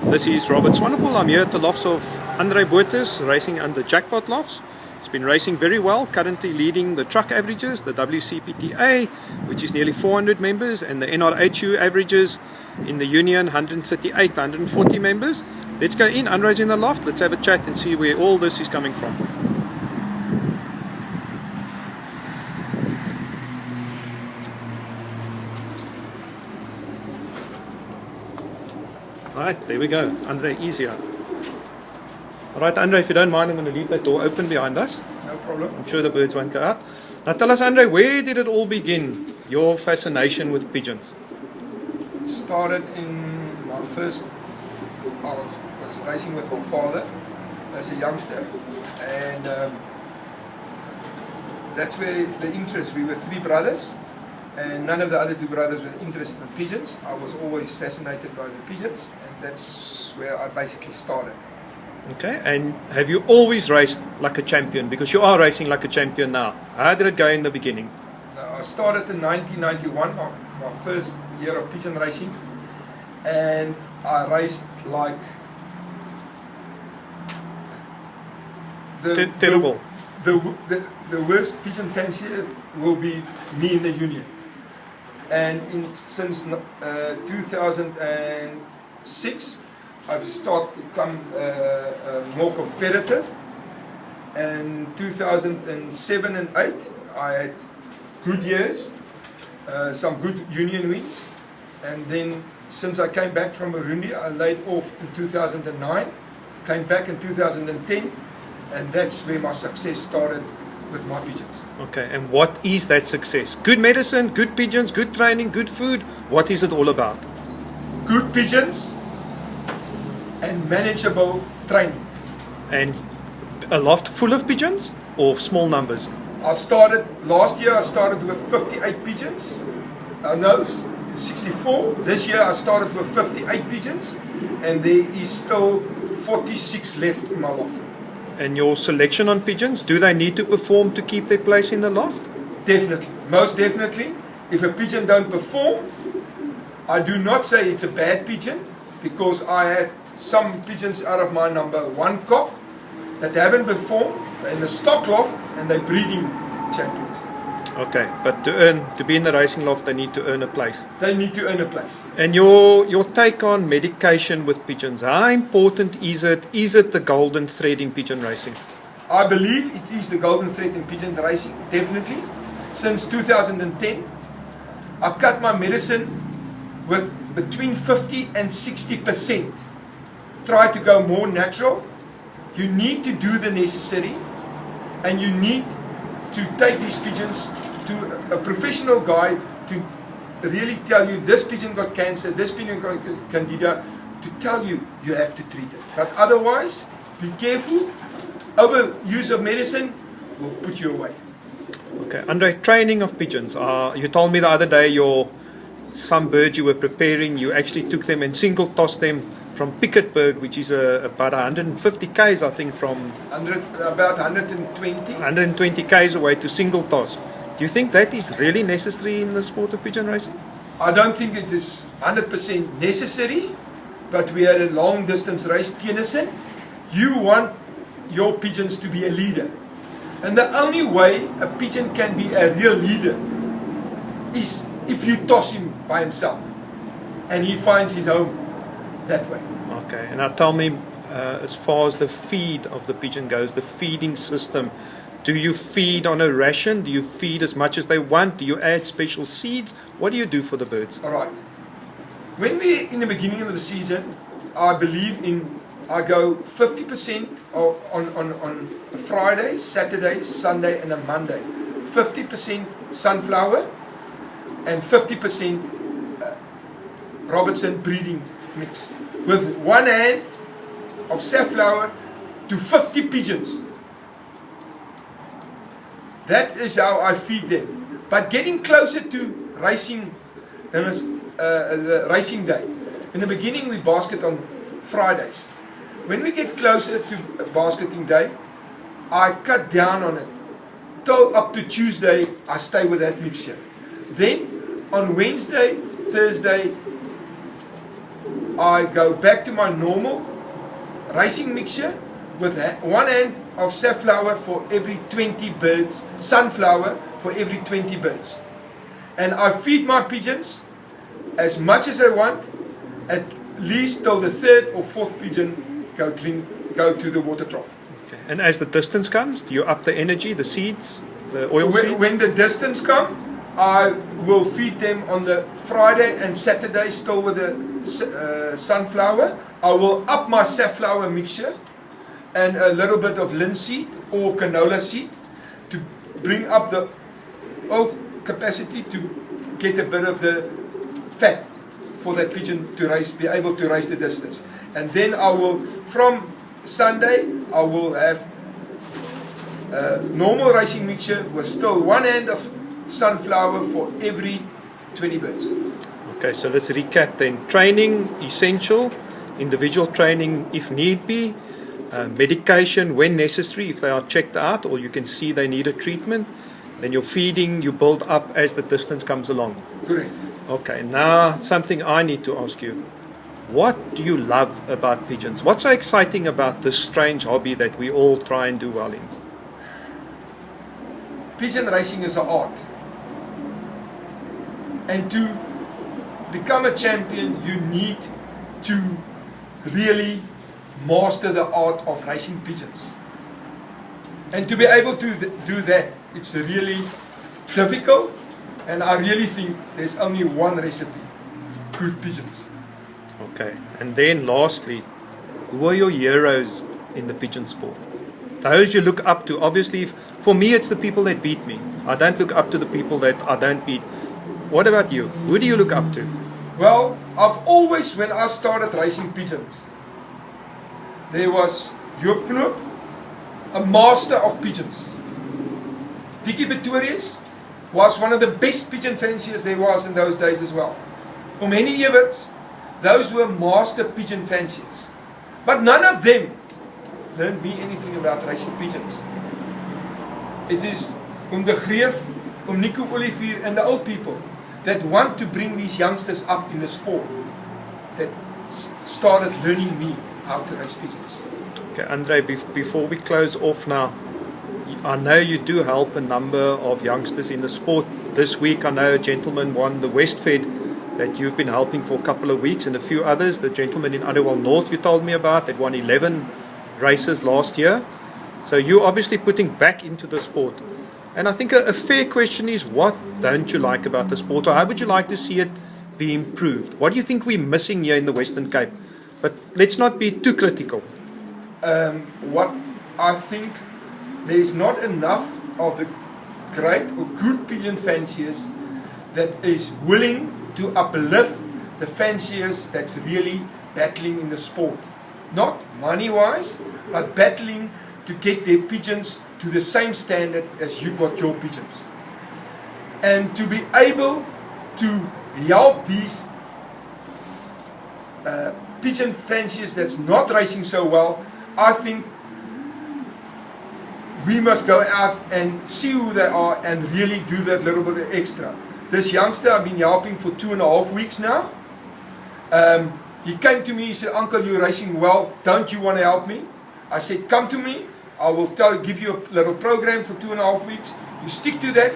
This is Robert Swanepoel. I'm here at the lofts of Andre Botha, racing under Jackpot lofts. He's been racing very well, currently leading the truck averages, the WCPTA, which is nearly 400 members, and the NRHU averages in the union, 138, 140 members. Let's go in, Andre's in the loft, let's have a chat and see where all this is coming from. Alright, there we go. Andre, easier. Alright, Andre, if you don't mind, I'm going to leave that door open behind us. No problem. I'm sure the birds won't go out. Now tell us, Andre, where did it all begin? Your fascination with pigeons? It started in my first, I was racing with my father as a youngster, and that's where the interest, we were three brothers, and none of the other two brothers were interested in pigeons. I was always fascinated by the pigeons, and that's where I basically started. Okay, and have you always raced like a champion? Because you are racing like a champion now. How did it go in the beginning? I started in 1991, my first year of pigeon racing, and I raced like Terrible. The worst pigeon fancier will be me in the union. And since 2006, I've started to become more competitive. And 2007 and 8, I had good years, some good union wins. And then since I came back from Burundi, I laid off in 2009, came back in 2010, and that's where my success started with my pigeons. Okay, and what is that success? Good medicine, good pigeons, good training, good food. What is it all about? Good pigeons and manageable training. And a loft full of pigeons or small numbers? Last year I started with 58 pigeons. No, 64. This year I started with 58 pigeons, and there is still 46 left in my loft. And your selection on pigeons, do they need to perform to keep their place in the loft? Definitely, most definitely. If a pigeon don't perform, I do not say it's a bad pigeon, because I had some pigeons out of my number 1 cock that haven't performed in the stock loft, and they're breeding champions. Okay, but to be in the racing loft, they need to earn a place. They need to earn a place. And your take on medication with pigeons, how important is it? Is it the golden thread in pigeon racing? I believe it is the golden thread in pigeon racing, definitely. Since 2010, I cut my medicine with between 50 and 60%. Try to go more natural. You need to do the necessary, and you need to take these pigeons to a professional guy to really tell you this pigeon got cancer, this pigeon got candida, to tell you you have to treat it. But otherwise, be careful. Overuse of medicine will put you away. Okay, Andre, training of pigeons. You told me the other day some birds you were preparing, you actually took them and single tossed them from Piketberg, which is about 150 k's, I think, from about 120 k's away to single toss. Do you think that is really necessary in the sport of pigeon racing? I don't think it is 100% necessary, but we had a long distance race, Tennyson. You want your pigeons to be a leader. And the only way a pigeon can be a real leader is if you toss him by himself and he finds his home that way. Okay, and now tell me, as far as the feed of the pigeon goes, the feeding system, do you feed on a ration? Do you feed as much as they want? Do you add special seeds? What do you do for the birds? All right. When we're in the beginning of the season, I believe I go 50% on a Friday, Saturday, Sunday, and a Monday. 50% sunflower and 50% Robertson breeding mix. With one hand of safflower to 50 pigeons. That is how I feed them. But getting closer to racing, the racing day. In the beginning we basket on Fridays. When we get closer to basketing day, I cut down on it. Till up to Tuesday, I stay with that mixture. Then on Wednesday, Thursday, I go back to my normal racing mixture with one hand of safflower for every 20 birds, sunflower for every 20 birds. And I feed my pigeons as much as I want, at least till the third or fourth pigeon go to the water trough. Okay. And as the distance comes, do you up the energy, the seeds, the oil seeds? When the distance comes, I will feed them on the Friday and Saturday still with the sunflower. I will up my safflower mixture and a little bit of linseed or canola seed to bring up the oil capacity to get a bit of the fat for that pigeon to be able to race the distance. And then I will, from Sunday, I will have normal racing mixture with still one hand of sunflower for every 20 birds. Okay, so let's recap then. Training, essential. Individual training if need be. Medication when necessary if they are checked out or you can see they need a treatment. Then your feeding you build up as the distance comes along. Correct. Okay, now something I need to ask you. What do you love about pigeons? What's so exciting about this strange hobby that we all try and do well in? Pigeon racing is an art. And to become a champion, you need to really master the art of racing pigeons. And to be able to do that, it's really difficult. And I really think there's only one recipe: good pigeons. Okay, and then lastly, who are your heroes in the pigeon sport? Those you look up to. Obviously, for me, it's the people that beat me. I don't look up to the people that I don't beat. What about you? Who do you look up to? Well, I've always, when I started racing pigeons, there was Joop Knoop, a master of pigeons. Dickie Pretorius was one of the best pigeon fanciers there was in those days as well. Many Everts, those were master pigeon fanciers. But none of them learned me anything about racing pigeons. It is De Greef, Nico Olivier and the old people that want to bring these youngsters up in the sport that started learning me how to race pigeons. Okay, Andre, before we close off now, I know you do help a number of youngsters in the sport. This week I know a gentleman won the Westfed that you've been helping for a couple of weeks, and a few others. The gentleman in Adderwell North you told me about that won 11 races last year. So you're obviously putting back into the sport. And I think a fair question is, what don't you like about the sport, or how would you like to see it be improved? What do you think we're missing here in the Western Cape? But let's not be too critical. What I think, there's not enough of the great or good pigeon fanciers that is willing to uplift the fanciers that's really battling in the sport. Not money-wise, but battling to get their pigeons to the same standard as you got your pigeons. And to be able to help these pigeon fanciers that's not racing so well, I think we must go out and see who they are and really do that little bit of extra. This youngster I've been helping for 2.5 weeks now. He came to me, he said, "Uncle, you're racing well, don't you want to help me?" I said, "Come to me, I will give you a little program for 2.5 weeks. You stick to that."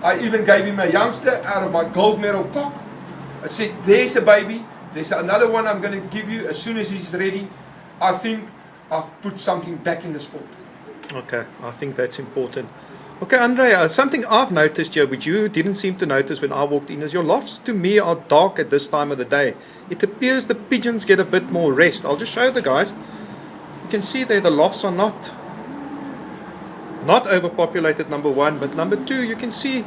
I even gave him a youngster out of my gold medal cock. I said, "There's a baby, there's another one I'm going to give you as soon as he's ready." I think I've put something back in the sport. Okay, I think that's important. Okay, Andre, something I've noticed here, which you didn't seem to notice when I walked in, is your lofts to me are dark at this time of the day. It appears the pigeons get a bit more rest. I'll just show the guys. You can see there the lofts are not overpopulated, number one, but number two, you can see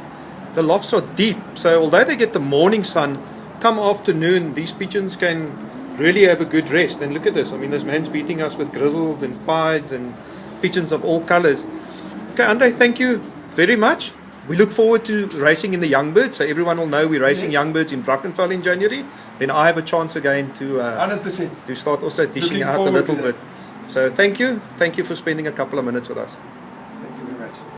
the lofts are deep. So although they get the morning sun, come afternoon, these pigeons can really have a good rest. And look at this. I mean, this man's beating us with grizzles and pieds and pigeons of all colors. Okay, Andre, thank you very much. We look forward to racing in the young birds. So everyone will know we're racing young birds in Brackenfell in January. Then I have a chance again to 100%. To start also dishing out a little bit. So thank you for spending a couple of minutes with us.